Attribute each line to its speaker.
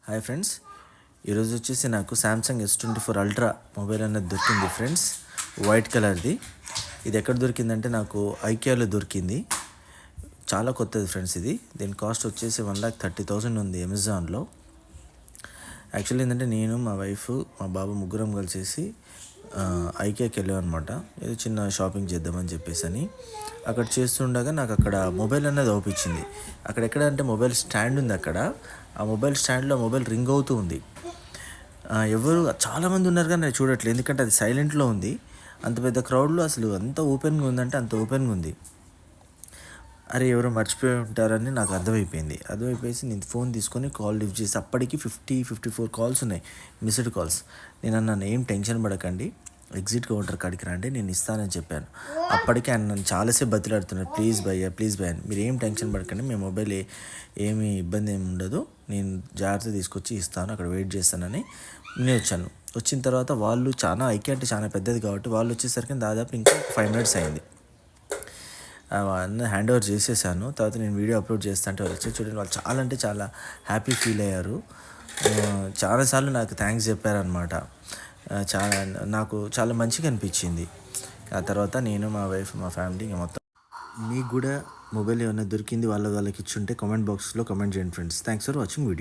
Speaker 1: Hi friends, ఈరోజు వచ్చేసి నాకు సామ్సంగ్ S24 అల్ట్రా మొబైల్ అనేది దొరికింది ఫ్రెండ్స్. వైట్ కలర్ది. ఇది ఎక్కడ దొరికిందంటే నాకు ఐకియాలో దొరికింది. చాలా కొత్తది ఫ్రెండ్స్ ఇది. దీని కాస్ట్ వచ్చేసి 1,30,000 ఉంది అమెజాన్లో. యాక్చువల్లీ ఏంటంటే నేను, మా వైఫ్, మా బాబు ముగ్గురం కలిసేసి ఐకియాకి వెళ్ళాం అనమాట. ఏదో చిన్న షాపింగ్ చేద్దామని చెప్పేసి అని అక్కడ చేస్తుండగా నాకు అక్కడ మొబైల్ అనేది అవుపించింది. అక్కడ ఎక్కడ అంటే మొబైల్ స్టాండ్ ఉంది. అక్కడ ఆ మొబైల్ స్టాండ్లో మొబైల్ రింగ్ అవుతూ ఉంది. ఎవరు చాలామంది ఉన్నారు కానీ నేను చూడట్లేదు, ఎందుకంటే అది సైలెంట్లో ఉంది. అంత పెద్ద క్రౌడ్లో అసలు అంత ఓపెన్గా ఉందంటే అంత ఓపెన్గా ఉంది. అరే ఎవరో మర్చిపోయి ఉంటారని నాకు అర్థమైపోయేసి నేను ఫోన్ తీసుకొని కాల్ లిఫ్ట్ చేసి అప్పటికి 54 కాల్స్ ఉన్నాయి, మిస్డ్ కాల్స్. నేను అన్నాను, ఏం టెన్షన్ పడకండి, ఎగ్జిట్ కౌంటర్ కాడికి రండి, నేను ఇస్తానని చెప్పాను. అప్పటికే ఆయన నన్ను చాలాసేపు బతిలాడుతున్నాడు, ప్లీజ్ భయ్యా అని. మీరు ఏం టెన్షన్ పడకండి, మీ మొబైల్ ఏమీ ఇబ్బంది ఏమి ఉండదు, నేను జాగ్రత్త తీసుకొచ్చి ఇస్తాను, అక్కడ వెయిట్ చేస్తానని నేను వచ్చాను. వచ్చిన తర్వాత వాళ్ళు ఐక్య అంటే చాలా పెద్దది కాబట్టి వాళ్ళు వచ్చేసరికి దాదాపు ఇంకా 5 minutes అయింది. హ్యాండ్ ఓవర్ చేసేసాను. తర్వాత నేను వీడియో అప్లోడ్ చేస్తా అంటే వాళ్ళు వచ్చి చూడండి, వాళ్ళు చాలా అంటే చాలా హ్యాపీ ఫీల్ అయ్యారు. చాలాసార్లు నాకు థ్యాంక్స్ చెప్పారనమాట. నాకు చాలా మంచిగా అనిపించింది. ఆ తర్వాత నేను, మా వైఫ్, మా ఫ్యామిలీ మొత్తం. మీకు కూడా మొబైల్ ఏమైనా దొరికింది వాళ్ళకి ఇచ్చుంటే కామెంట్ బాక్స్లో కామెంట్ చేయండి friends. Thanks for watching video.